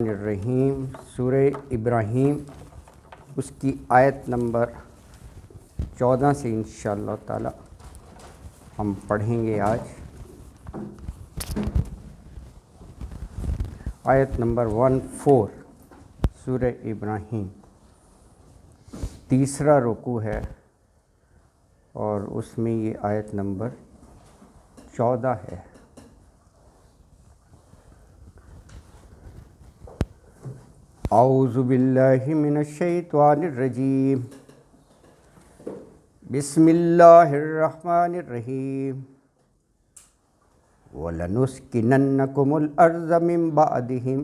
الرحیم سورہ ابراہیم اس کی آیت نمبر 14 سے انشاءاللہ تعالی ہم پڑھیں گے آج۔ آیت نمبر 14 سورہ ابراہیم، تیسرا رکوع ہے اور اس میں یہ آیت نمبر 14 ہے۔ اعوذ باللہ من الشیطان الرجیم، بسم اللہ الرحمن الرحیم، وَلَنُسْكِنَنَّكُمُ الْأَرْضَ مِنْ بَعْدِهِمْ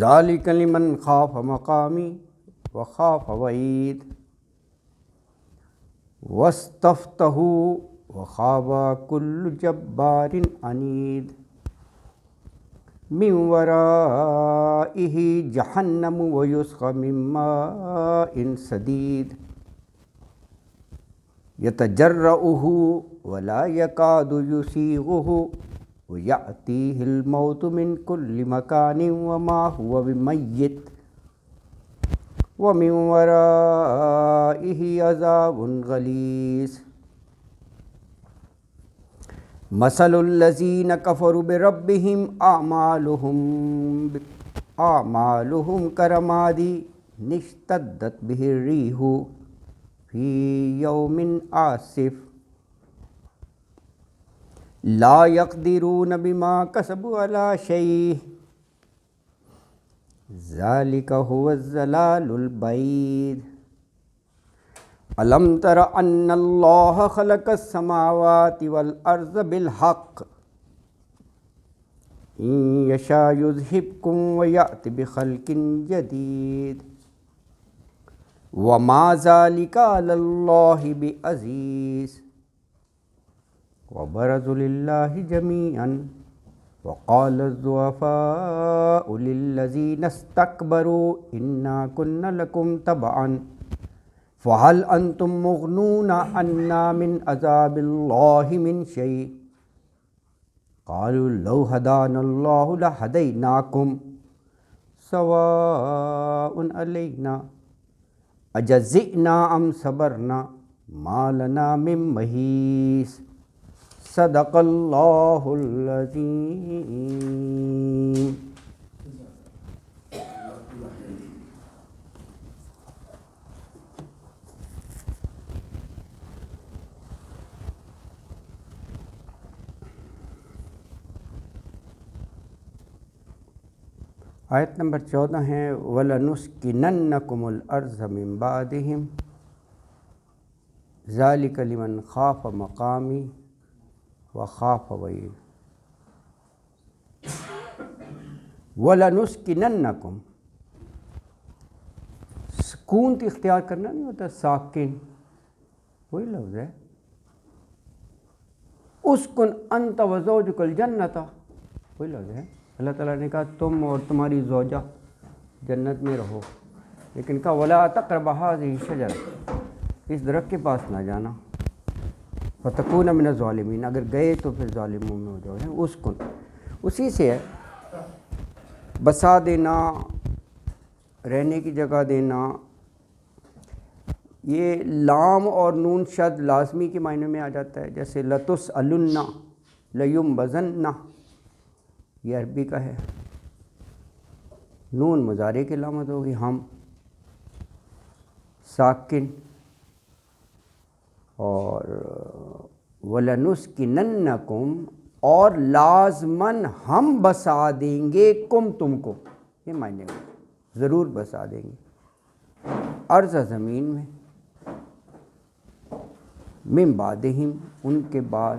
ذَلِكَ لِمَنْ خَافَ مَقَامِي وَخَافَ وَعِيدِ وَاسْتَفْتَحُوا وَخَابَ كُلُّ جَبَّارٍ عَنِيدٍ من ورائه جہنم ویسقى من ماء صدید یتجرعه ولا يكاد يسيغه ويأتيه الموت من كل مكان وما هو بميت ومن ورائه عذاب غلیظ مثل الذین کفروا بربہم اعمالهم کرماد اشتدت به الریح فی یوم عاصف لا یقدرون بما کسبوا علی شیء ذلک هو الضلال البعید الم تر ان اللہ خلق السماوات والارض بالحق ان یشاء یذہبکم ویأت بخلق جدید وما ذلک علی اللہ بعزیز وبرزوا للہ جمیعا وقال الضعفاء للذین استکبروا انا کنا لکم تبعا فَهَلْ أَنْتُمْ مُغْنُونَ عَنَّا مِنْ عَذَابِ اللَّهِ مِنْ شَيْءٍ قَالُوا لَوْ هَدَانَا اللَّهُ لَهَدَيْنَاكُمْ سَوَاءٌ عَلَيْنَا أَجَزِعْنَا أَمْ صَبَرْنَا مَا لَنَا مِنْ مَحِيصٍ صدق اللہ العظیم۔ آیت نمبر 14 ہے وَلَنُسْكِنَنَّكُمُ الْأَرْضَ مِنْ بَعْدِهِمْ ذَلِكَ لِمَنْ خَافَ مَقَامِي وَخَافَ وَعِيدِ وَلَنُسْكِنَنَّكُمْ، سکون اختیار کرنا نہیں ہوتا، ساکن وہی لفظ ہے۔ اسکن انت وزوجک الجنت وہی لفظ ہے۔ اللہ تعالیٰ نے کہا تم اور تمہاری زوجہ جنت میں رہو، لیکن کہا وَلَا تَقْرَبَ هَٰذِهِ الشَّجَرَةَ، اس درخت کے پاس نہ جانا، فَتَكُونَ مِنَ الظَّالِمِينَ، اگر گئے تو پھر ظالموں میں ہو جاؤ۔ اسکن اسی سے ہے، بسا دینا، رہنے کی جگہ دینا۔ یہ لام اور نون شد لازمی کے معنی میں آ جاتا ہے، جیسے لَتُسْأَلُنَّ، لَيُنبَذَنَّ، یہ عربی کا ہے۔ نون مضارع کی علامت ہوگی، ہم ساکن، اور وَلَنُسْكِنَنَّكُمْ، اور لازماً ہم بسا دیں گے کم تم کو، یہ معنی میں ضرور بسا دیں گے ارض زمین میں، من بعدہم، ان کے بعد۔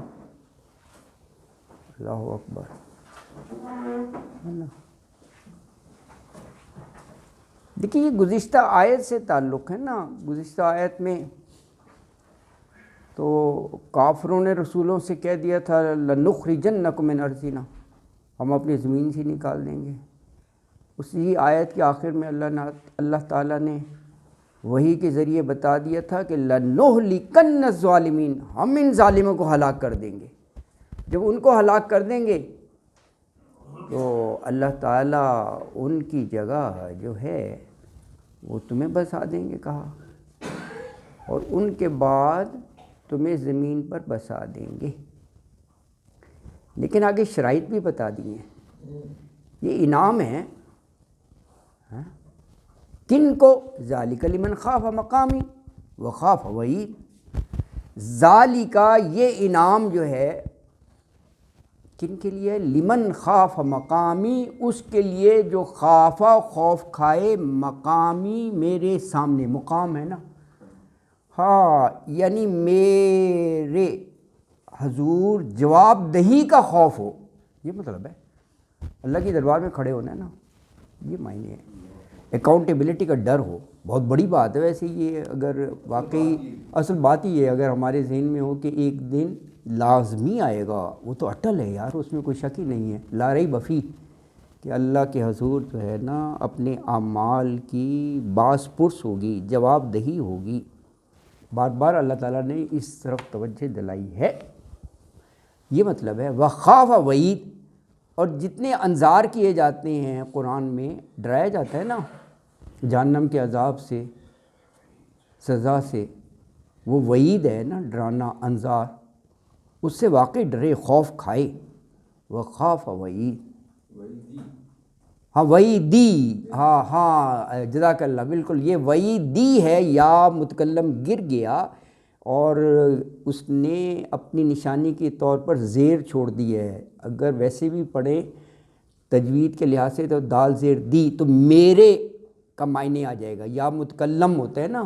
اللہ اکبر۔ دیکھیے یہ گزشتہ آیت سے تعلق ہے نا، گزشتہ آیت میں تو کافروں نے رسولوں سے کہہ دیا تھا لَنُخْرِجَنَّكُمْ مِنْ أَرْضِنَا، ہم اپنی زمین سے نکال دیں گے۔ اسی آیت کے آخر میں اللہ تعالیٰ نے وحی کے ذریعے بتا دیا تھا کہ لَنُهْلِكَنَّ الظَّالِمِينَ، ہم ان ظالموں کو ہلاک کر دیں گے۔ جب ان کو ہلاک کر دیں گے تو اللہ تعالیٰ ان کی جگہ جو ہے وہ تمہیں بسا دیں گے کہا، اور ان کے بعد تمہیں زمین پر بسا دیں گے. لیکن آگے شرائط بھی بتا دی ہیں. یہ انعام ہے کن کو؟ ذالک لمن خاف مقامی وخاف وعید. ذالک یہ انعام جو ہے کن کے لیے؟ لمن خاف مقامی، اس کے لیے جو خافا خوف کھائے، مقامی میرے سامنے، مقام ہے نا، ہاں یعنی میرے حضور جواب دہی کا خوف ہو، یہ مطلب ہے اللہ کی دربار میں کھڑے ہونا ہے نا، یہ معنی ہے. اکاؤنٹیبلٹی کا ڈر ہو، بہت بڑی بات ہے ویسے یہ. اگر واقعی اصل بات ہی ہے، اگر ہمارے ذہن میں ہو کہ ایک دن لازمی آئے گا، وہ تو اٹل ہے یار، اس میں کوئی شک ہی نہیں ہے، لا ریب فیہ، کہ اللہ کے حضور جو ہے نا اپنے اعمال کی باس پرس ہوگی، جواب دہی ہوگی. بار بار اللہ تعالیٰ نے اس طرف توجہ دلائی ہے. یہ مطلب ہے وخاف وعید. اور جتنے انذار کیے جاتے ہیں قرآن میں، ڈرایا جاتا ہے نا جہنم کے عذاب سے، سزا سے، وہ وعید ہے نا، ڈرانا، انذار، اس سے واقعی ڈرے، خوف کھائے. وخاف وعید، ہاں وعیدی، ہاں جزاک اللہ، بالکل یہ وعیدی ہے. یا متکلم گر گیا اور اس نے اپنی نشانی کے طور پر زیر چھوڑ دی ہے. اگر ویسے بھی پڑھیں تجوید کے لحاظ سے تو دال زیر دی، تو میرے کا معنی آ جائے گا. یا متکلم ہوتا ہے نا،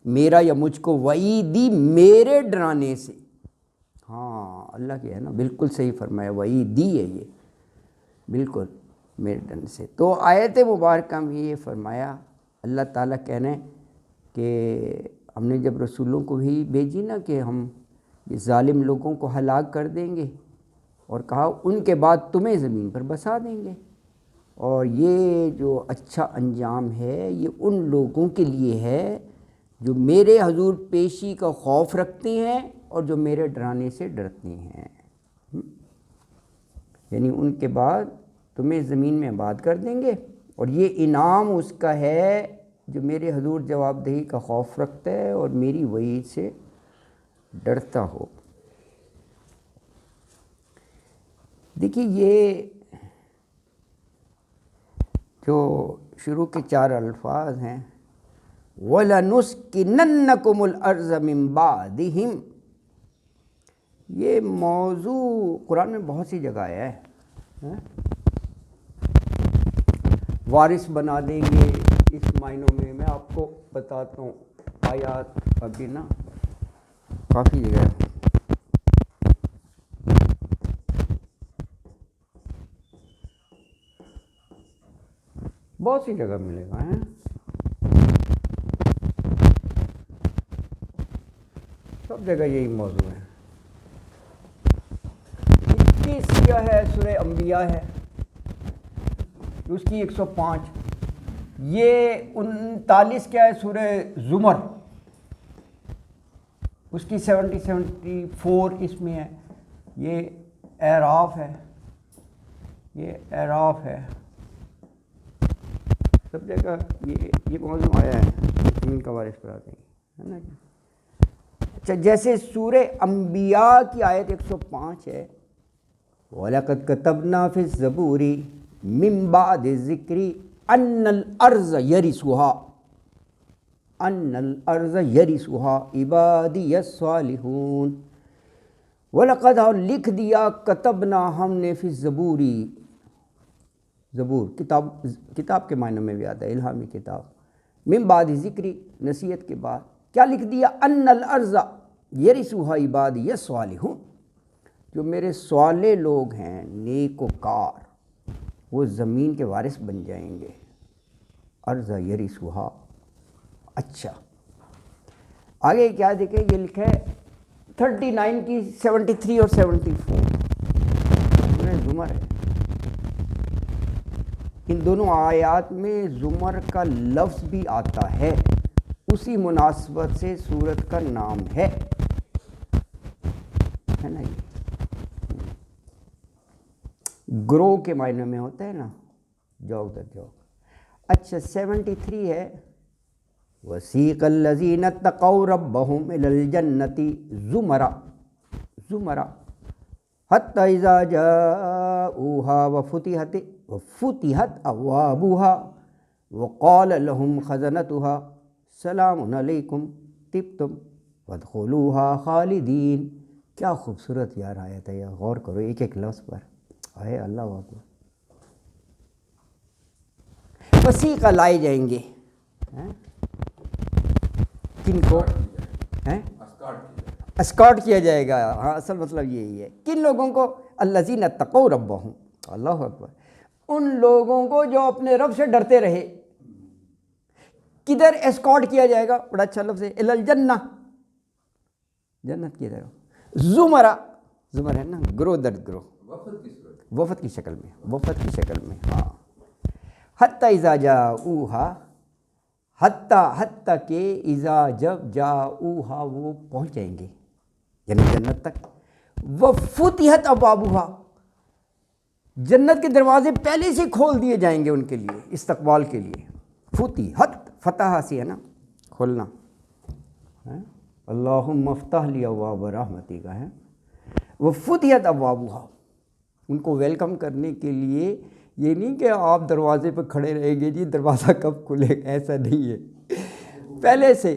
میرا یا مجھ کو، وعیدی میرے ڈرانے سے. ہاں اللہ کی ہے نا، بالکل صحیح فرمایا، وعیدی ہے یہ، بالکل میرے ڈرانے سے. تو آیت مبارکہ میں یہ فرمایا، اللہ تعالیٰ کہنا ہے کہ ہم نے جب رسولوں کو بھی بھیجی نا کہ ہم یہ ظالم لوگوں کو ہلاک کر دیں گے، اور کہا ان کے بعد تمہیں زمین پر بسا دیں گے. اور یہ جو اچھا انجام ہے یہ ان لوگوں کے لیے ہے جو میرے حضور پیشی کا خوف رکھتے ہیں اور جو میرے ڈرانے سے ڈرتے ہیں. یعنی ان کے بعد تمہیں زمین میں آباد کر دیں گے، اور یہ انعام اس کا ہے جو میرے حضور جواب دہی کا خوف رکھتا ہے اور میری وعید سے ڈرتا ہو. دیکھیے یہ جو شروع کے 4 الفاظ ہیں، وَلَنُسْكِنَنَّكُمُ الْأَرْضَ مِن بَعْدِهِمْ، یہ موضوع قرآن میں بہت سی جگہ آیا ہے. وارث بنا دیں گے اس معنوں میں، میں آپ کو بتاتا ہوں آیات ابھی نا کافی جگہ ہے. بہت سی جگہ ملے گا ہیں، سب جگہ یہی موضوع ہے. 21 کیا ہے؟ سورہ انبیاء ہے، اس کی 105. یہ 39 کیا ہے؟ سورہ زمر، اس کی 74 اس میں ہے. یہ اعراف ہے، یہ اعراف ہے، سب جگہ یہ موضوع آیا ہے. زمین کا وارث پر آتے ہیں نا. اچھا جیسے سورہ انبیاء کی آیت 105 ہے، وَلَقَدْ كَتَبْنَا فِي الزَّبُورِ مِن بَعْدِ الذِّكْرِ أَنَّ الْأَرْضَ يَرِثُهَا عِبَادِيَ الصَّالِحُونَ. وَلَقَدْ لکھ دیا، کتبنا ہم نے، فی الزبور، زبور کتاب کے معنی میں بھی آتا ہے، الہامی کتاب. من بعد ذکری، نصیحت کے بعد کیا لکھ دیا؟ ان الارض یرثها عبادی الصالحون، جو میرے صالح لوگ ہیں، نیک و کار، وہ زمین کے وارث بن جائیں گے. ارض یرثها. اچھا آگے کیا دیکھیں، یہ لکھا ہے 39 کی 73 اور 74 زمر ہے. ان دونوں آیات میں زمر کا لفظ بھی آتا ہے، اسی مناسبت سے سورت کا نام ہے نا. گرو کے معنی میں ہوتا ہے نا، جاؤ ادھر جاؤ. اچھا 73 ہے وَسِيقَ الَّذِينَ اتَّقَوْا رَبَّهُمْ إِلَى الْجَنَّةِ زُمَرًا حَتَّى إِذَا جَاءُوهَا وَفُتِحَتْ أَبْوَابُهَا وَقَالَ لَهُمْ خَزَنَتُهَا سَلَامٌ عَلَيْكُمْ طِبْتُمْ وَادْخُلُوهَا خَالِدِينَ. کیا خوبصورت یار آیت ہے، غور کرو ایک ایک لفظ پر. اے اللہ اکبر. وسیقہ لائے جائیں گے کن کو؟ اسکارٹ کیا جائے گا. ہاں اصل مطلب یہی ہے. کن لوگوں کو؟ الذین اتقوا ربہم. اللہ اکبر. ان لوگوں کو جو اپنے رب سے ڈرتے رہے. کدھر اسکارٹ کیا جائے گا؟ بڑا اچھا لفظ ہے، الی الجنہ، جنت کی طرف. زمرہ، زمر ہے نا گروہ در گروہ، وفد کی شکل میں، وفد کی شکل میں. ہاں. حتی اذا جاؤہا، حتیٰ کہ اذا جب جاؤہا وہ پہنچ جائیں گے یعنی جنت تک. وفتحت ابوابہا، جنت کے دروازے پہلے سے کھول دیے جائیں گے ان کے لیے، استقبال کے لیے. فتحت، فتح سے ہے نا کھولنا. اللہم افتح لی ابواب رحمتک ہے. وفتحت ابوابہا، ان کو ویلکم کرنے کے لیے. یہ نہیں کہ آپ دروازے پہ کھڑے رہیں گے جی دروازہ کب کھلے گا، ایسا نہیں ہے. پہلے سے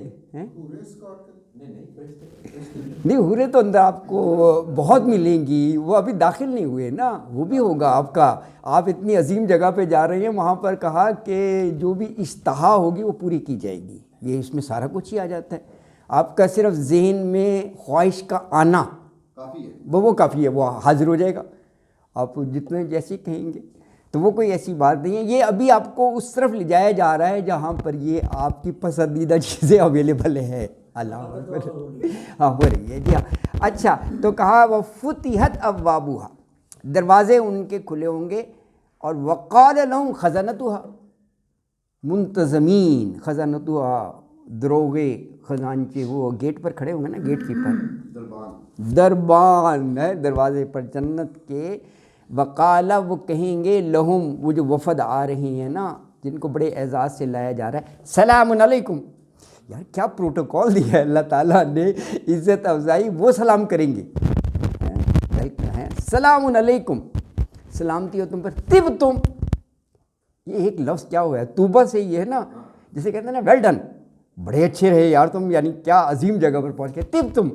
نہیں، حوریں تو اندر آپ کو بہت ملیں گی، وہ ابھی داخل نہیں ہوئے نا، وہ بھی ہوگا آپ کا. آپ اتنی عظیم جگہ پہ جا رہے ہیں، وہاں پر کہا کہ جو بھی اشتہا ہوگی وہ پوری کی جائے گی. یہ اس میں سارا کچھ ہی آ جاتا ہے. آپ کا صرف ذہن میں خواہش کا آنا کافی ہے، وہ کافی ہے، وہ حاضر ہو جائے گا. آپ جتنے جیسے کہیں گے تو وہ کوئی ایسی بات نہیں ہے. یہ ابھی آپ کو اس طرف لے جایا جا رہا ہے جہاں پر یہ آپ کی پسندیدہ چیزیں اویلیبل ہے. اللہ ہاں ہو رہی ہے جی ہاں. اچھا تو کہا وفتحت ابوابہا، دروازے ان کے کھلے ہوں گے. اور وقال لہم خزنتہا، منتظمین، خزنتہا دروغے، خزانچے، وہ گیٹ پر کھڑے ہوں گے نا، گیٹ کیپر، دربان ہے دروازے پر جنت کے. وقال، وہ کہیں گے لہم، وہ جو وفد آ رہی ہیں نا جن کو بڑے اعزاز سے لایا جا رہا ہے، سلام علیکم. یار کیا پروٹوکول دیا ہے اللہ تعالیٰ نے، عزت افزائی. وہ سلام کریں گے، سلام علیکم، سلامتی ہو تم پر. طب تم، یہ ایک لفظ کیا ہوا ہے طوبہ سے، یہ ہے نا جسے کہتے ہیں نا ویل ڈن، بڑے اچھے رہے یار تم، یعنی کیا عظیم جگہ پر پہنچ گئے. طب تم،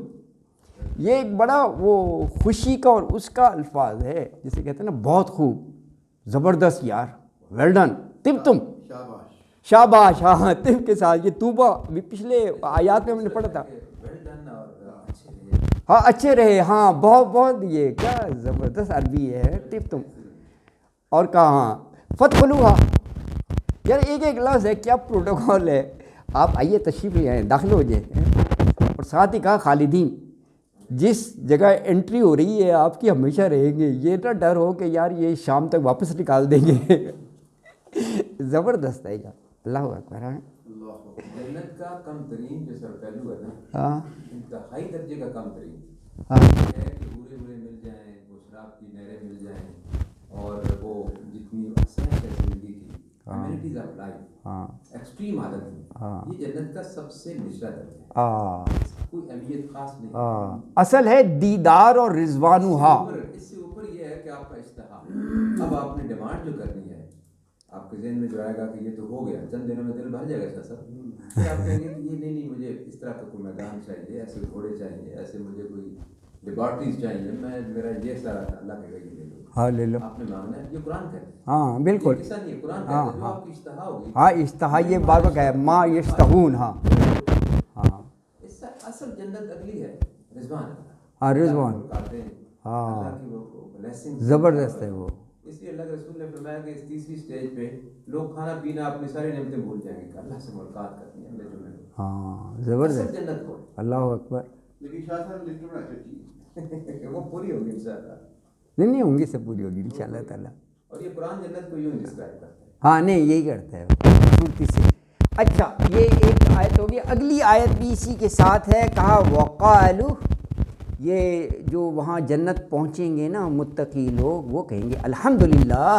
یہ ایک بڑا وہ خوشی کا اور اس کا الفاظ ہے جسے کہتے ہیں نا بہت خوب، زبردست یار، ویل ڈن. طب تم، شاباش. ہاں طب کے ساتھ یہ طوبہ بھی پچھلے آیات میں ہم نے پڑھا تھا. ہاں اچھے رہے، ہاں بہت بہت، یہ کیا زبردست عربی ہے طب تم. اور کہاں فادخلوہا، یار ایک ایک لفظ ہے، کیا پروٹوکول ہے. آپ آئیے تشریف لے آئیں، داخل ہو جائیں. اور ساتھ ہی کہا خالدین، جس جگہ انٹری ہو رہی ہے آپ کی ہمیشہ رہیں گے. یہ نہ ڈر ہو کہ یار یہ شام تک واپس نکال دیں گے. زبردست ہے یار. اللہ اکبر. جنت کا کم ترین جو سر پہلو ہے نا، ہاں انتہائی درجے کا کم ترین ہاں ہے کہ بورے مل جائیں، وہ شراب کی نہریں مل جائیں، اور وہ جتنی اسائش ہے زندگی کی، امینٹیز آف لائف، ایکسٹریم حالت میں، یہ جنت کا سب سے نچلا درجہ ہے. کوئی اہمیت خاص نہیں. اصل ہے دیدار اور رضوانہا. اس سے اوپر یہ ہے کہ آپ کا اشتہا. اب آپ نے ڈیمانڈ جو کرنی ہے، آپ کے ذہن میں جو آئے گا کہ یہ تو ہو گیا، چند دنوں میں دل بھر جائے گا سر. پھر آپ کہیں گے کہ یہ نہیں مجھے اس طرح کا کوئی میدان چاہیے، ایسے گھوڑے چاہیے، ایسے مجھے کوئی لیبارٹریز چاہیے، میرا یہ سارا اللہ کہے گا یہ لے لو. ہاں لے لو. آپ نے مانگنا ہے، یہ قرآن کہتا ہے. ہاں بالکل. ایسا نہیں ہے، قرآن کہتا ہے جو آپ کی اشتہا ہوگی. ہاں اشتہا یہ بار بار کہا ہے ما یشتہون. ہاں ہاں اس سے اصل جنت اگلی ہے رضوان. ہاں رضوان. اللہ کی وہ بلیسنگ زبردست ہے وہ. اس لیے اللہ کے رسول نے فرمایا کہ اس تیسری سٹیج پہ لوگ کھانا پینا اپنی ساری نعمتیں بھول جائیں گے کہ اللہ سے ملاقات کرنی ہے. اللہ جو ہے ہاں زبردست. جنت کو اللہ اکبر. لیکن شاہ صاحب لسٹ بڑا اچھی وہ پوری ہوگی انشاءاللہ. نہیں ہوں گی، سب پوری ہوگی انشاءاللہ تعالیٰ. اور یہ قرآن جنت کو یوں ڈسکرائب کرتا ہے. ہاں نہیں یہی کرتا ہے خوبصورتی سے. اچھا یہ ایک آیت ہوگی. اگلی آیت بھی اسی کے ساتھ ہے. کہا وقالو، یہ جو وہاں جنت پہنچیں گے نا متقی لوگ، وہ کہیں گے الحمدللہ.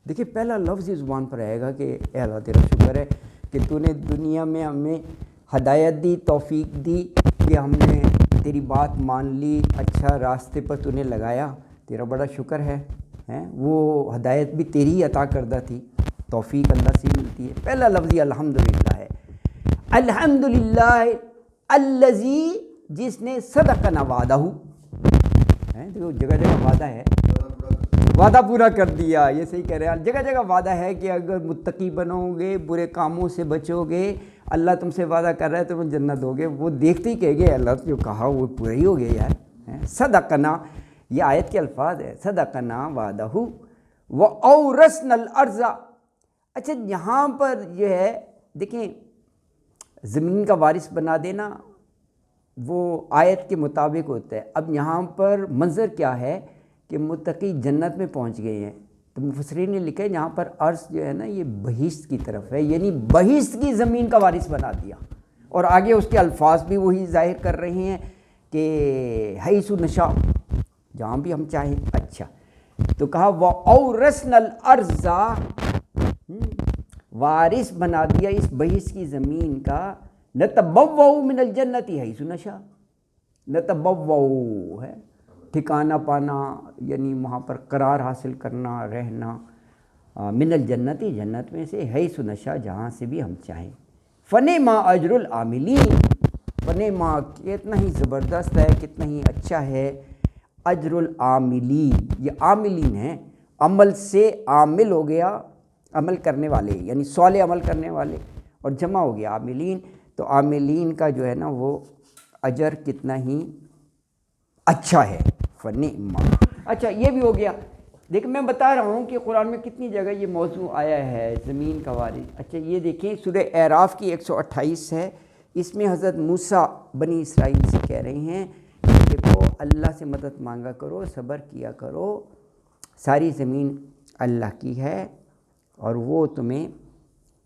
دیکھیے پہلا لفظ اس زبان پر آئے گا کہ اے اللہ تیرا شکر ہے کہ تو نے دنیا میں ہمیں ہدایت دی، توفیق دی کہ ہم نے تیری بات مان لی، اچھا راستے پر تو نے لگایا، تیرا بڑا شکر ہے. وہ ہدایت بھی تیری ہی عطا کردہ تھی، توفیق اللہ سے ملتی ہے. پہلا لفظ یہ الحمدللہ ہے. الحمدللہ الذی، جس نے صدقنا وعدہ، دیکھو جگہ جگہ وعدہ ہے، وعدہ پورا کر دیا. یہ صحیح کہہ رہے ہیں، جگہ جگہ وعدہ ہے کہ اگر متقی بنو گے، برے کاموں سے بچو گے، اللہ تم سے وعدہ کر رہا ہے تم جنت ہوگے. وہ دیکھتے ہی کہے گے اللہ جو کہا وہ پورا ہی ہو گیا یار. صدقنا، یہ آیت کے الفاظ ہے، صدقنا وعدہ وَأَوْرَثْنَا الْأَرْضَ. اچھا یہاں پر جو ہے دیکھیں زمین کا وارث بنا دینا وہ آیت کے مطابق ہوتا ہے. اب یہاں پر منظر کیا ہے کہ متقی جنت میں پہنچ گئے ہیں، تو مفسرین نے لکھا ہے یہاں پر عرض جو ہے نا یہ بہشت کی طرف ہے، یعنی بہشت کی زمین کا وارث بنا دیا. اور آگے اس کے الفاظ بھی وہی ظاہر کر رہے ہیں کہ حیث نشاء، جہاں بھی ہم چاہیں. اچھا تو کہا وَأَوْرَثْنَا الْأَرْضَ، وارث بنا دیا اس بہشت کی زمین کا. نَتَبَوَّأُ مِنَ الْجَنَّةِ حَيْثُ نَشَاءُ، نَتَبَوَّأُ ہے ٹھکانہ پانا، یعنی وہاں پر قرار حاصل کرنا، رہنا. من الجنت، جنت میں سے، حیث نشاء، جہاں سے بھی ہم چاہیں. فنعم اجر العاملین، فنعم کتنا ہی زبردست ہے، کتنا ہی اچھا ہے. اجر العاملین، یہ عاملین ہیں، عمل سے عامل ہو گیا، عمل کرنے والے، یعنی صالح عمل کرنے والے، اور جمع ہو گیا عاملین. تو عاملین کا جو ہے نا وہ اجر کتنا ہی اچھا ہے. فنعم. اچھا یہ بھی ہو گیا. دیکھیں میں بتا رہا ہوں کہ قرآن میں کتنی جگہ یہ موضوع آیا ہے زمین کا وارث. اچھا یہ دیکھیں سورہ اعراف کی 128 ہے، اس میں حضرت موسیٰ بنی اسرائیل سے کہہ رہے ہیں کہ دیکھو اللہ سے مدد مانگا کرو، صبر کیا کرو، ساری زمین اللہ کی ہے اور وہ تمہیں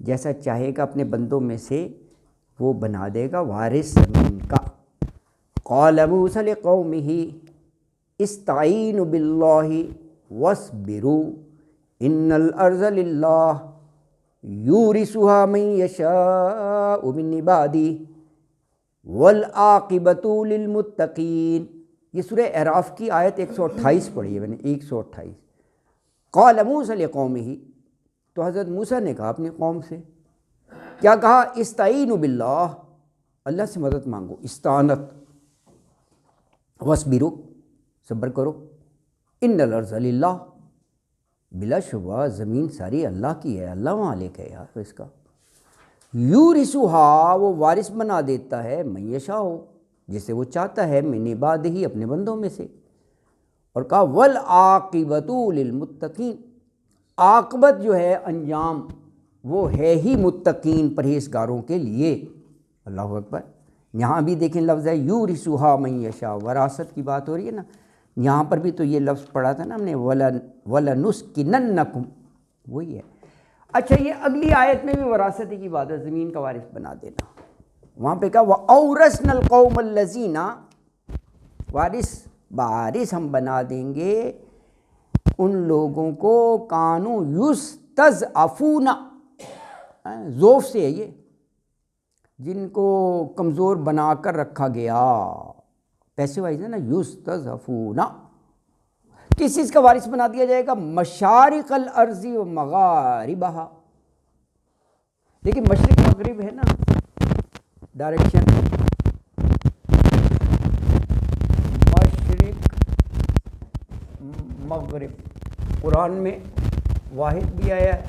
جیسا چاہے گا اپنے بندوں میں سے وہ بنا دے گا وارث زمین کا. قال موسیٰ لقومہ استعینوا باللہ واصبروا ان الارض للہ یورثها من یشاء من عبادہ والعاقبۃ للمتقین. یہ سورہ اعراف کی آیت 128 پڑھی ہے میں نے، 128. قال موسیٰ لقومہ، تو حضرت موسیٰ نے کہا اپنی قوم سے، کیا کہا؟ استعینوا باللہ، اللہ سے مدد مانگو، استعانت. واصبروا، صبر کرو. ان الارض للہ، بلا شبہ زمین ساری اللہ کی ہے، اللہ مالک ہے یار اس کا. یورثها، وہ وارث بنا دیتا ہے، من یشاء، جسے وہ چاہتا ہے، من عبادہ، اپنے بندوں میں سے. اور کہا والعاقبۃ للمتقین، عاقبت جو ہے انجام وہ ہے ہی متقین پرہیزگاروں کے لیے. اللہ اکبر. یہاں بھی دیکھیں لفظ ہے یورثها من یشاء، وراثت کی بات ہو رہی ہے نا. یہاں پر بھی تو یہ لفظ پڑھا تھا نا ہم نے، وَلَنُسْكِنَنَّكُمْ، وہی ہے. اچھا یہ اگلی آیت میں بھی وراثت کی بات ہے، زمین کا وارث بنا دینا. وہاں پہ کہا وَأَوْرَثْنَا الْقَوْمَ الَّذِينَ، وارث ہم بنا دیں گے ان لوگوں کو کانوا یستضعفون، ضعف سے ہے یہ، جن کو کمزور بنا کر رکھا گیا. پیسے وائز ہے نا، یستضعفون. کس چیز کا وارث بنا دیا جائے گا؟ مشارق الارض و مغاربہا. دیکھیں مشرق مغرب ہے نا ڈائریکشن، مشرق مغرب قرآن میں واحد بھی آیا ہے،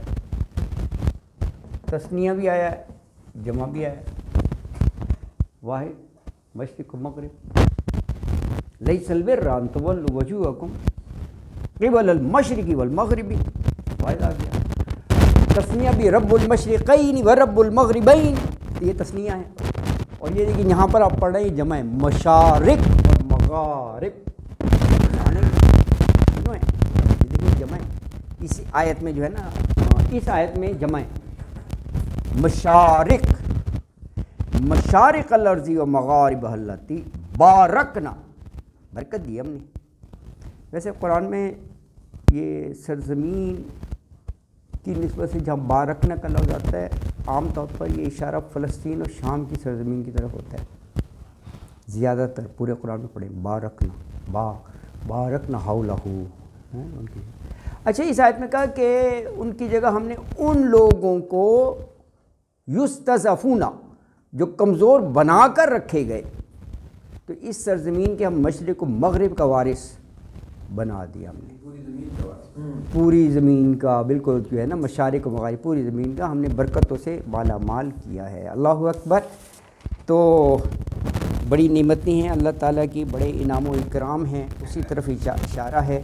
تثنیہ بھی آیا ہے، جمع بھی آیا ہے. واحد مشرق و مغرب. لیس البر ان تولوا وجوہکم قبل المشرق والمغرب، واحد آ گیا. تثنیہ بھی رب المشرقین و رب المغربین، یہ تثنیہ ہے. اور یہ دیکھیں یہاں پر آپ پڑھ رہے ہیں جمع ہے، مشارق اور مغارب کیوں ہے؟ یہ دیکھیں جمع ہے اس آیت میں جو ہے نا، اس آیت میں جمع ہے مشارق، مشارق الارض و مغاربہا اللاتی بارکنا. برکت دی ہم نے. ویسے قرآن میں یہ سرزمین کی نسبت سے جہاں بارکنا کا لفظ آتا ہے عام طور پر یہ اشارہ فلسطین اور شام کی سرزمین کی طرف ہوتا ہے. زیادہ تر پورے قرآن میں پڑھیں بارکنا بارکنا حولہ ان کی. اچھا اس آیت میں کہا کہ ان کی جگہ ہم نے ان لوگوں کو یستضعفون جو کمزور بنا کر رکھے گئے، تو اس سرزمین کے ہم مشرق و مغرب کا وارث بنا دیا ہم نے. پوری زمین کا بالکل جو ہے نا مشارق و مغارب پوری زمین کا ہم نے برکتوں سے مالا مال کیا ہے. اللہ اکبر. تو بڑی نعمتیں ہیں اللہ تعالیٰ کی، بڑے انعام و اکرام ہیں، اسی طرف اشارہ ہے.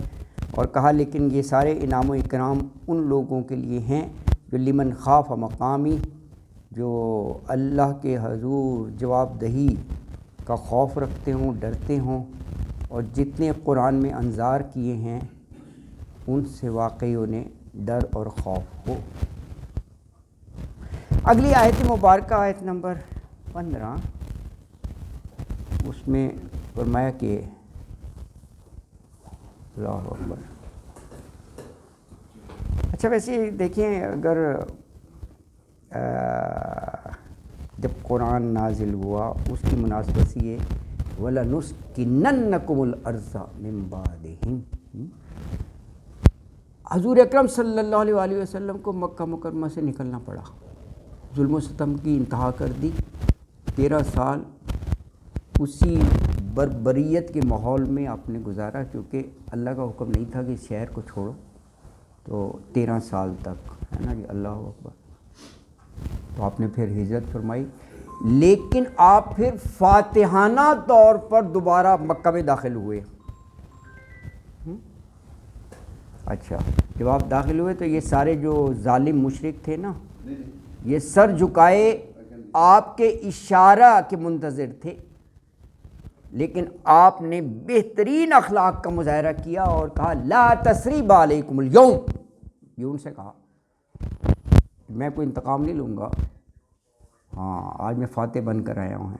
اور کہا لیکن یہ سارے انعام و اکرام ان لوگوں کے لیے ہیں جو لمن خاف مقامی، جو اللہ کے حضور جواب دہی کا خوف رکھتے ہوں، ڈرتے ہوں، اور جتنے قرآن میں انذار کیے ہیں ان سے واقعی انہیں ڈر اور خوف ہو. اگلی آیت مبارکہ آیت نمبر 15، اس میں فرمایا کہ اللہ اکبر. اچھا ویسے دیکھیں اگر جب قرآن نازل ہوا اس کی مناسبت سے یہ وَلَنُسْكِنَنَّكُمُ الْأَرْضَ مِن بَعْدِهِمْ، حضور اکرم صلی اللہ علیہ وآلہ وسلم کو مکہ مکرمہ سے نکلنا پڑا، ظلم و ستم کی انتہا کر دی. 13 سال اسی بربریت کے ماحول میں آپ نے گزارا، کیونکہ اللہ کا حکم نہیں تھا کہ اس شہر کو چھوڑو. تو 13 سال تک ہے نا جی. اللہ اکبر. تو آپ نے پھر ہجرت فرمائی، لیکن آپ پھر فاتحانہ طور پر دوبارہ مکہ میں داخل ہوئے. اچھا جب آپ داخل ہوئے تو یہ سارے جو ظالم مشرک تھے نا، یہ سر جھکائے آپ کے اشارہ کے منتظر تھے، لیکن آپ نے بہترین اخلاق کا مظاہرہ کیا اور کہا لا تثریب علیکم اليوم. یہ ان سے کہا میں کوئی انتقام نہیں لوں گا، ہاں آج میں فاتح بن کر آیا ہوں.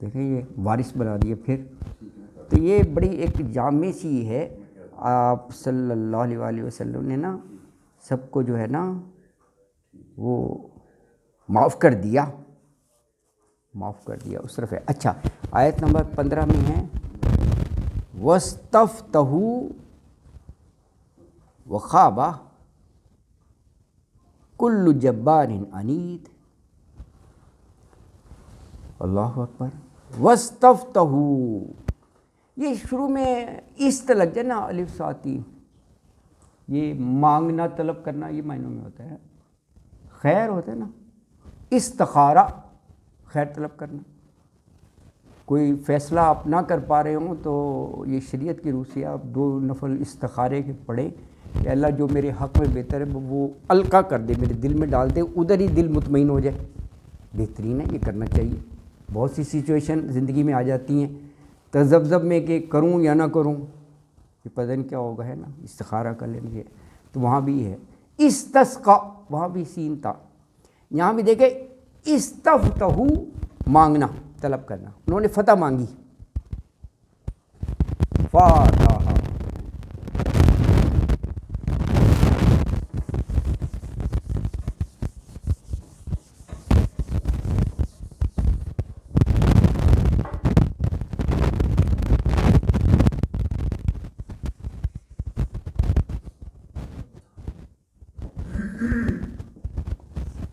دیکھیں یہ وارث بنا دیے پھر. تو یہ بڑی ایک جامع سی ہے. آپ صلی اللہ علیہ وآلہ وسلم نے نا سب کو جو ہے نا وہ معاف کر دیا اس طرف ہے. اچھا آیت نمبر 15 میں ہے وَاسْتَفْتَحُوا وَخَابَ كُلُّ جَبَّارٍ عَنِيدٍ. اللہ اکبر. وَاسْتَفْتَحُوا، یہ شروع میں است لگ جائے نا الف ساتی، یہ مانگنا طلب کرنا یہ معنوں میں ہوتا ہے. خیر ہوتا ہے نا، استخارہ خیر طلب کرنا. کوئی فیصلہ آپ نہ کر پا رہے ہوں تو یہ شریعت کی روح سے آپ 2 نفل استخارے کے پڑھیں کہ اللہ جو میرے حق میں بہتر ہے وہ القا کر دے، میرے دل میں ڈال دے، ادھر ہی دل مطمئن ہو جائے. بہترین ہے، یہ کرنا چاہیے. بہت سی سچویشن زندگی میں آ جاتی ہیں تذبذب میں کہ کروں یا نہ کروں، یہ پتہ نہیں کیا ہوگا ہے نا. استخارہ کر لیں گے تو وہاں بھی ہے استسقا، وہاں بھی سین تھا. یہاں بھی دیکھیں استفتحوا مانگنا طلب کرنا، انہوں نے فتح مانگی. فاتحہ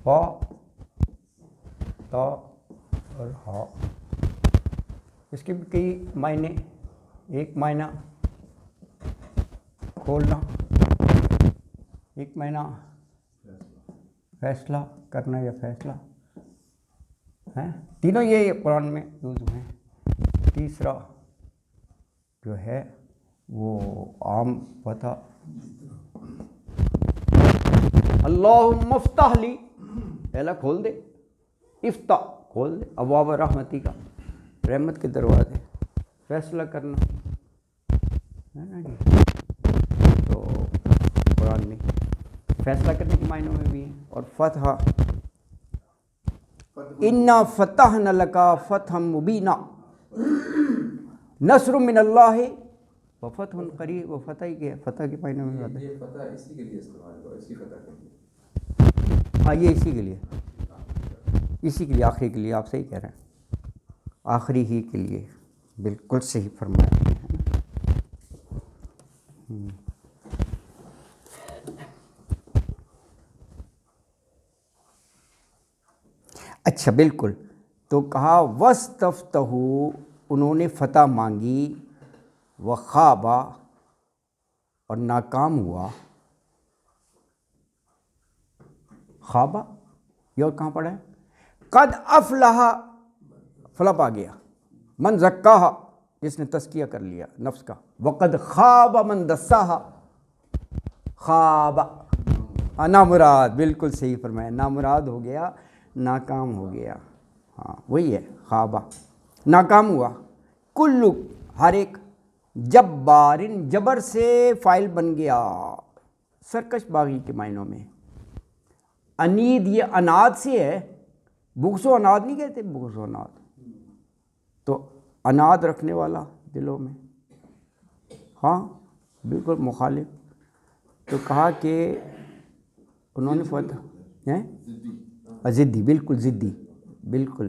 فا تا اور ہا، اس کے بھی کئی معنی. ایک معنی کھولنا، ایک معنی فیصلہ کرنا یا فیصلہ ہے. تینوں یہ قرآن میں یوز ہوئے ہیں. تیسرا جو ہے وہ عام فتح. اللہم افتح لی، پہلا کھول دے، افتح کھول دے ابواب رحمتی کا، رحمت کے دروازے. فیصلہ کرنا ہے نا جی. تو قرآن میں فیصلہ کرنے کے معنوں میں بھی ہے. اور فتح انا فتحنا لک فتحا مبینا، نصر من اللہ و فتح قریب، وہ فتح ہی کیا، فتح کے معنی میں آتا ہے. یہ فتح اسی کے لیے استعمال ہوا، اسی فتح کے لیے. ہاں یہ اسی کے لیے، اسی کے لیے، آخری کے لیے. آپ صحیح کہہ رہے ہیں، آخری ہی کے لیے، بالکل صحیح فرمایا. اچھا بالکل. تو کہا وَاسْتَفْتَحُوا، انہوں نے فتح مانگی، وَخَابَ، اور ناکام ہوا. خوابہ یہ اور کہاں پڑا ہے؟ قد افلح، فلپ آ گیا، من زکاہا، جس نے تزکیہ کر لیا نفس کا. وقد خواب من دساہا، خواب نامراد، بالکل صحیح فرمایا، نامراد ہو گیا، ناکام ہو گیا. ہاں وہی ہے خوابہ، ناکام ہوا. کلو، ہر ایک، جبارن، جبر سے فائل بن گیا، سرکش باغی کے معنوں میں. انید یہ اناد سے ہے، بغض و اناد نہیں کہتے، بغض و اناد، تو اناد رکھنے والا دلوں میں. ہاں بالکل مخالف. تو کہا کہ انہوں نے فتح ہیں ضدی، بالکل ضدی، بالکل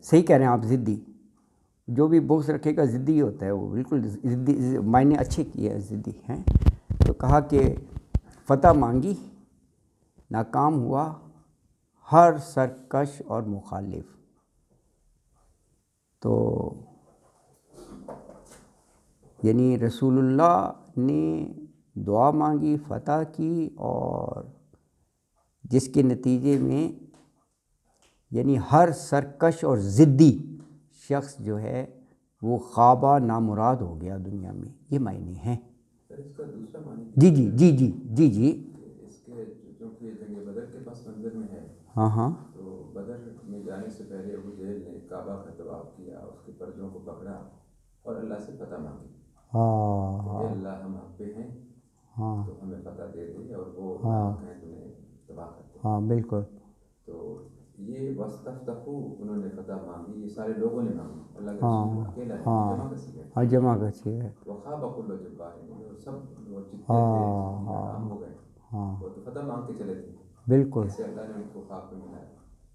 صحیح کہہ رہے ہیں آپ، ضدی. جو بھی بغض رکھے گا ضدی ہوتا ہے وہ، بالکل ضدی، معنی اچھے کیے ہیں ضدی ہیں. تو کہا کہ فتح مانگی، ناکام ہوا ہر سرکش اور مخالف. تو یعنی رسول اللہ نے دعا مانگی، فتح کی، اور جس کے نتیجے میں یعنی ہر سرکش اور ضدی شخص جو ہے وہ خوابہ، نامراد ہو گیا دنیا میں. یہ معنی ہیں. سر اس کا دوسرا معنی جی جی جی جی جی جی. اس کے چونکہ جنگ بدر کے پس منظر میں ہے، ہاں ہاں. تو بدر میں جانے سے پہلے ابو جہل نے کعبہ کا طواف کیا، اس کے پردوں کو پکڑا اور اللہ سے فتح مانگی کہ اے اللہ ہم آپ پہ ہیں، تو ہمیں فتح دے دے، اور وہ ہیں تمہیں تباہ کرتے. ہاں بالکل. تو یہ وَاسْتَفْتَحُوا، انہوں نے فتح مانگی، یہ سارے لوگوں نے مانگی، اللہ کے رسول اکیلا ہے، جمع کا سی ہے. ہاں جمع کا سی ہے. وَخَابَ كُلُّ جَبَّارٍ، اور سب وہ جتنے تھے ناکام ہو گئے. وہ تو فتح مانگ کے چلے تھے، بالکل جیسے اللہ نے ان کو خواب میں ملایا.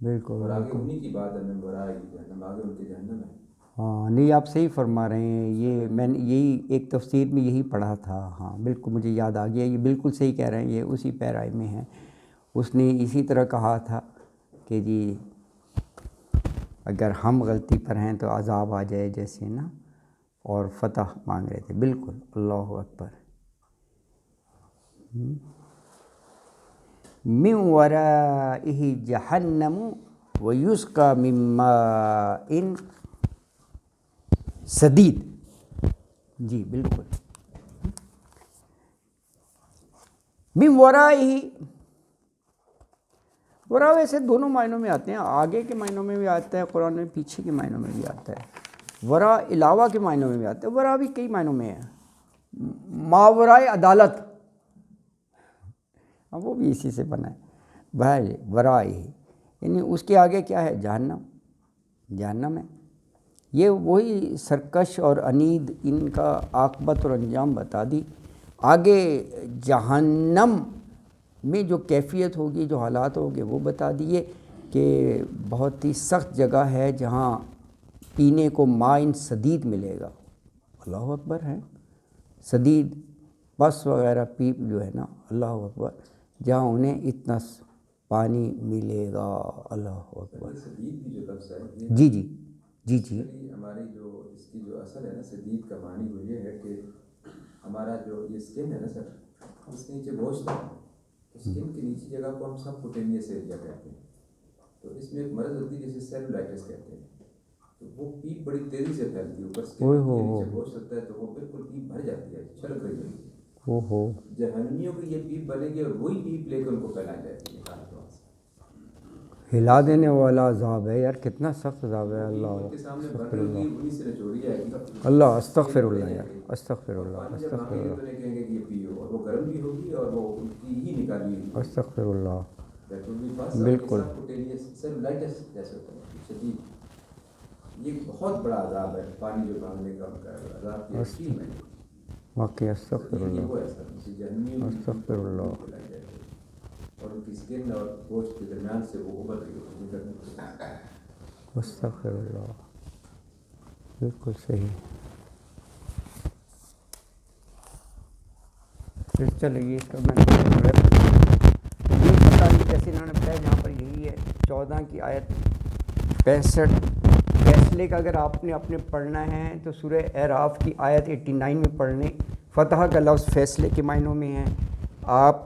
بالکل. اور آگے انہی کی بات ہے، من وراء جہنم، آگے ان کے جہنم ہے. ہاں نہیں آپ صحیح فرما رہے ہیں. یہ میں نے یہی ایک تفسیر میں یہی پڑھا تھا. ہاں بالکل مجھے یاد آ گیا. یہ بالکل صحیح کہہ رہے ہیں، یہ اسی پیرائے میں ہیں. اس نے اسی طرح کہا تھا کہ جی اگر ہم غلطی پر ہیں تو عذاب آ جائے جیسے نا، اور فتح مانگ رہے تھے. بالکل. اللہ اکبر. من ورائہ جہنم ویسقی من ماء سدید. جی بالکل. من ورائہ، ورا ویسے دونوں معنوں میں آتے ہیں، آگے کے معنوں میں بھی آتا ہے قرآن میں، پیچھے کے معنوں میں بھی آتا ہے. ورا علاوہ کے معنوں میں بھی آتا ہے. ورا بھی کئی معنوں میں ہے. ماورائے عدالت، وہ بھی اسی سے بنا ہے. بھائی ورائے یعنی اس کے آگے کیا ہے؟ جہنم. جہنم ہے. یہ وہی سرکش اور انید، ان کا عاقبت اور انجام بتا دی. آگے جہنم میں جو کیفیت ہوگی، جو حالات ہوگے وہ بتا دیے کہ بہت ہی سخت جگہ ہے جہاں پینے کو مائن سدید ملے گا. اللہ اکبر ہے. سدید پس وغیرہ پیپ جو ہے نا، اللہ اکبر، جہاں انہیں اتنا پانی ملے گا. اللہ اکبر. سدید کی جو لفظ ہے، جی جی جی جی. ہماری جو اس کی جو اصل ہے نا سدید کا معنی وہ یہ ہے کہ ہمارا جو یہ اسکن ہے نا سر، اس کے نیچے گوشت ہے، اسکن کی نیچی جگہ کو ہم سب کوٹینیس ایریا کہتے ہیں. تو اس میں ایک مرض ہوتی ہے جسے سیلولائٹس کہتے ہیں. تو وہ پیپ بڑی تیزی سے پھیلتی ہے، اوپر اسکن کے نیچے گوشت ہوتا ہے، تو وہ بالکل پیپ بھر جاتی ہے، چھلک رہی ہوتی ہے. جہنمیوں کی یہ پیپ بنے گی اور وہی پیپ لے کے ان کو پھیلائی جاتی ہے. ہلا دینے والا عذاب ہے یار، کتنا سخت عذاب ہے. اللہ کے سامنے بن استغفر رہی اللہ. انہی سے نچوڑی جائے گی. اللہ استغفر اللہ یار، استغفر اللہ، پانی جب استغفر مانگے گے اللہ، تو نہیں کہیں گے کہ یہ پیو، اور وہ گرم بھی ہوگی اور وہ ان کی ہی نکالی ہوئی. استغفر اللہ. بالکل. بالکل سب کوٹینیس سیلولائٹس جیسے ہوتا ہے شدید. یہ بہت بڑا عذاب ہے، پانی جو مانگنے کا ان کا عذاب کی حکیم ہے واقعی استغفر یہ اللہ وہ ہے سر، کسی جہنمیوں کی استغفر اللہ کھلائی جائے گی اور ان کی سکن اور گوشت کے درمیان سے وہ ابل رہی ہوگی نکلنے کی۔ استغفر اللہ، بالکل صحیح۔ پھر چلیے اس کا میں یہ پتہ نہیں، جیسے انہوں نے بتایا جہاں پر یہی ہے 14 کی آیت 65 فیصلے کا اگر آپ نے اپنے پڑھنا ہے تو سورہ اعراف کی آیت 89 میں پڑھ لیں، فتح کا لفظ فیصلے کے معنوں میں ہے۔ آپ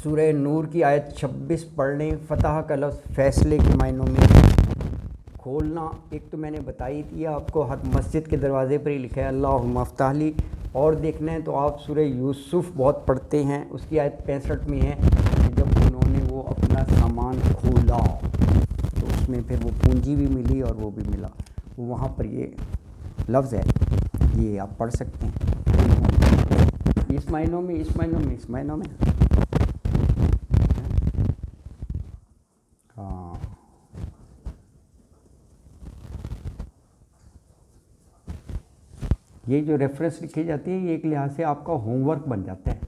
سورہ نور کی آیت 26 پڑھ لیں، فتح کا لفظ فیصلے کے معنوں میں ہے۔ کھولنا ایک تو میں نے بتائی تھی آپ کو، ہر مسجد کے دروازے پر ہی لکھا ہے اللہم افتح لی، اور دیکھنا ہے تو آپ سورہ یوسف بہت پڑھتے ہیں، اس کی آیت 65 میں ہے کہ جب انہوں نے وہ اپنا سامان کھولا تو اس میں پھر وہ پونجی بھی ملی اور وہ بھی ملا، وہاں پر یہ لفظ ہے، یہ آپ پڑھ سکتے ہیں اس معنوں میں، اس معنوں میں، اس معنوں میں۔ ہاں یہ جو ریفرنس لکھی جاتی ہے یہ ایک لحاظ سے آپ کا ہوم ورک بن جاتا ہے،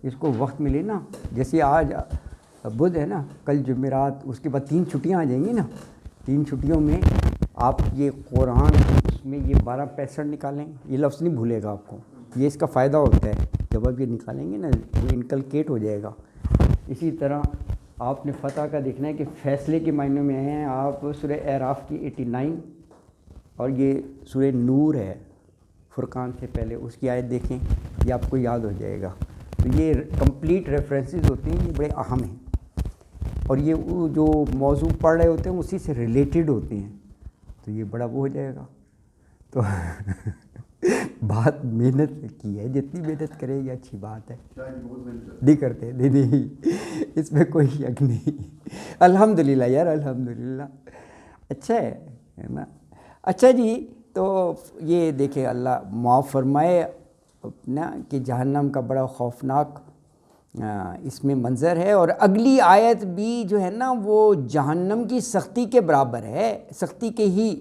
اس کو وقت ملے نا، جیسے آج بدھ ہے نا، کل جمعرات، اس کے بعد 3 چھٹیاں آ جائیں گی نا، 3 چھٹیوں میں آپ یہ قرآن اس میں یہ 1265 نکالیں، یہ لفظ نہیں بھولے گا آپ کو، یہ اس کا فائدہ ہوتا ہے، جب آپ یہ نکالیں گے نا یہ انکلکیٹ ہو جائے گا۔ اسی طرح آپ نے فتح کا دیکھنا ہے کہ فیصلے کے معنوں میں ہیں، آپ سورہ اعراف کی 89 اور یہ سورہ نور ہے فرقان سے پہلے، اس کی آیت دیکھیں، یہ آپ کو یاد ہو جائے گا۔ تو یہ کمپلیٹ ریفرنسز ہوتے ہیں، یہ بڑے اہم ہیں، اور یہ جو موضوع پڑھ رہے ہوتے ہیں اسی سے ریلیٹڈ ہوتے ہیں، تو یہ بڑا وہ ہو جائے گا۔ تو بات محنت کی ہے، جتنی محنت کرے یہ اچھی بات ہے، نہیں کرتے نہیں، اس میں کوئی شک نہیں، الحمدللہ یار الحمدللہ، اچھا ہے نا۔ اچھا جی، تو یہ دیکھیں اللہ معاف فرمائے اپنا کہ جہنم کا بڑا خوفناک اس میں منظر ہے، اور اگلی آیت بھی جو ہے نا وہ جہنم کی سختی کے برابر ہے، سختی کے ہی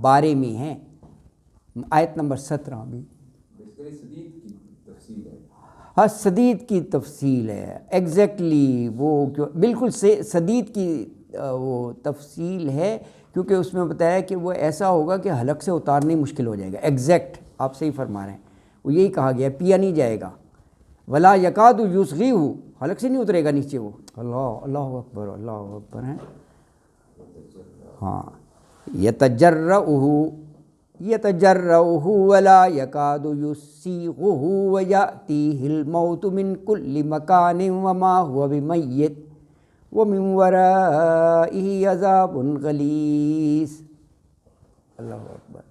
بارے میں ہے، آیت نمبر 17 بھی شدید کی تفصیل ہے۔ ہاں شدید کی تفصیل ہے، ایگزیکٹلی وہ بالکل شدید کی وہ تفصیل ہے، کیونکہ اس میں بتایا کہ وہ ایسا ہوگا کہ حلق سے اتارنا مشکل ہو جائے گا، ایگزیکٹ آپ صحیح فرما رہے ہیں، وہ یہی کہا گیا پیا نہیں جائے گا، ولا یکاد یصغیہ، حلق سے نہیں اترے گا نیچے وہ، اللہ اکبر اللہ اکبر ہیں، ہاں یتجرعہ ولا یکاد یسیغہ ویأتیہ الموت من کل مکان وما هو بمیت ومن ورائہ عذاب غلیظ، اللہ اکبر۔